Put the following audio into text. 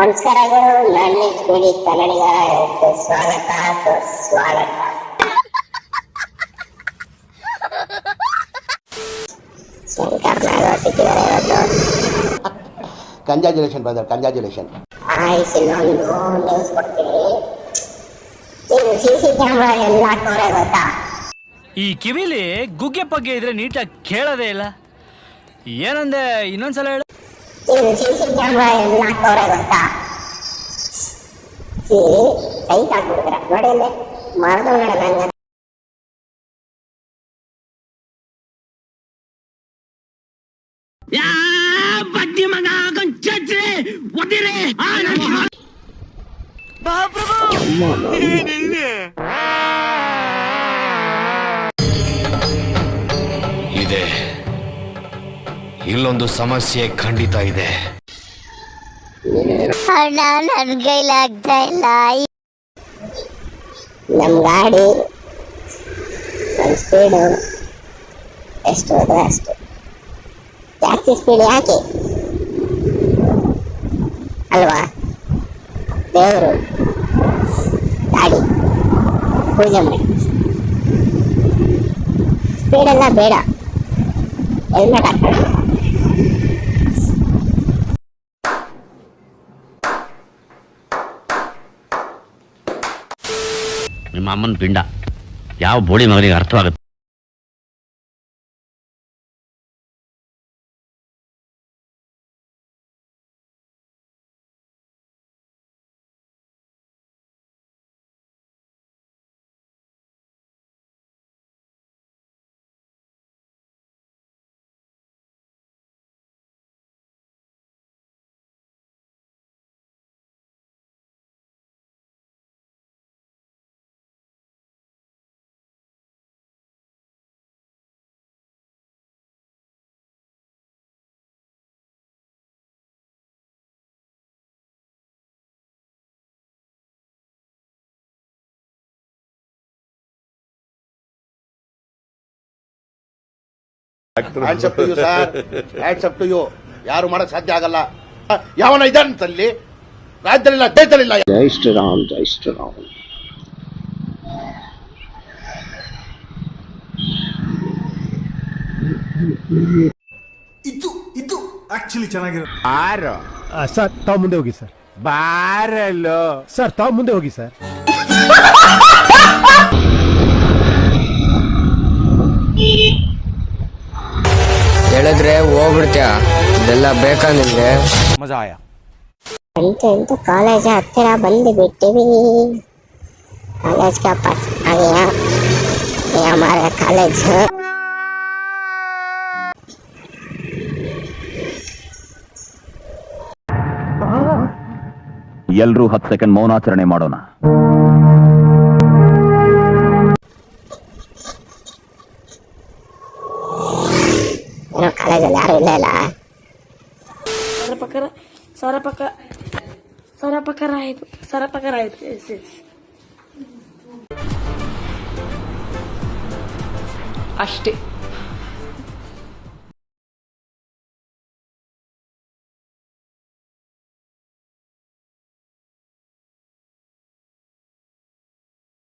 ನಮಸ್ಕಾರಗಳು. ನನ್ನ ಗುಡಿ ಕನ್ನಡಿಗರಿಗೆ ಸ್ವಾಗತ ಸುಸ್ವಾಗತ. ಶಂಕರ್ ನಾಗ ಸಿಕ್ಕಿದ್ದಾರೆ ಇವತ್ತು. Congratulation brother, congratulation. ಇನ್ನೊಂದು ನ್ಯೂಸ್ ಕೊಡ್ತೀನಿ. ಇದು CC ಕ್ಯಾಮ್ರಾ ಎಲ್ಲ ಹಾಕೋರೆ ಗೊತ್ತಾ? ಈ ಕಿವಿಲಿ ಗುಗ್ಗೆ ಪಗ್ಗೆ ಇದ್ರೆ ನೀಟಾಗಿ ಕೇಳೋದೇ ಇಲ್ಲ. ಏನಂದೆ ಇನ್ನೊಂದ್ಸಲ ಹೇಳು. ಇದು CC ಕ್ಯಾಮ್ರಾ ಎಲ್ಲ ಹಾಕೋರೆ ಗೊತ್ತಾ? ಸೈಟ್ ಹಾಕ್ಬಿಡ್ತಾರ ನೋಡಿ. ಅಲ್ಲೇ ಮರದೊಳಗಡೆ ನಂಗೆ ಇದೆ. ಇಲ್ಲೊಂದು ಸಮಸ್ಯೆ ಖಂಡಿತ ಇದೆ. ಅಣ್ಣ ನನ್ ಕೈಲಾಗ್ತಾ ಇಲ್ಲ. ನಮ್ ಗಾಡಿ ಸ್ಪೀಡು ಎಷ್ಟು ಹೋದ್ರೆ ಅಷ್ಟು. ಜಾಸ್ತಿ ಸ್ಪೀಡ್ ಯಾಕೆ ಅಲ್ವಾ? ದೇವರು ಗಾಡಿ ಪೂಜೆ ಮಾಡಿ ಸ್ಪೀಡೆಲ್ಲ ಬೇಡ, ಹೆಲ್ಮೆಟ್ ಹಾಕೊಳ್ಳಿ. ನಿಮ್ಮ ಅಮ್ಮನ ಪಿಂಡ ಯಾವ ಬೋಡಿ ಮಗನಿಗೆ ಅರ್ಥವಾಗುತ್ತೆ? Hands up to you sir, hands up to you. ಯಾರು ಮಾಡಕ್ ಸಾಧ್ಯ ಆಗಲ್ಲ. ಯಾವನ ಇದಂತಲ್ಲಿ ರಾಜ್ಯದಲ್ಲಿಲ್ಲ, ದೇಶದಲ್ಲಿಲ್ಲ. ಜೈ ಶ್ರೀರಾಮ್, ಜೈ ಶ್ರೀರಾಮ್. ಇದು ಆಕ್ಚುಲಿ ಚೆನ್ನಾಗಿರುತ್ತೆ. ಬಾರೋ ಸರ್ ತಾವು ಮುಂದೆ ಹೋಗಿ ಸರ್. ಬಾರಲ್ಲೋ ಸರ್ ತಾವು ಮುಂದೆ ಹೋಗಿ ಸರ್. ಹೇಳಿದ್ರೆ ಹೋಗ್ಬಿಡ್ತೀಯ. ಇದೆಲ್ಲ ಬೇಕಾ ನಿಮ್ಗೆ? ಮಜಾ ಆಯ. ಎಂತ ಕಾಲೇಜ್ ಹತ್ತಿರ ಬಂದು ಬಿಟ್ಟಿವಿ. ಕಾಲೇಜ್ का पास आ गया ये हमारा कॉलेज है. ಎಲ್ರೂ 10 ಸೆಕೆಂಡ್ ಮೌನಾಚರಣೆ ಮಾಡೋಣ. ಕಾಲೇಜಲ್ಲಿ ಯಾರು ಇಲ್ಲ ಇಲ್ಲ. ಸರಪಕರ ಆಯ್ತು ಅಷ್ಟೇ.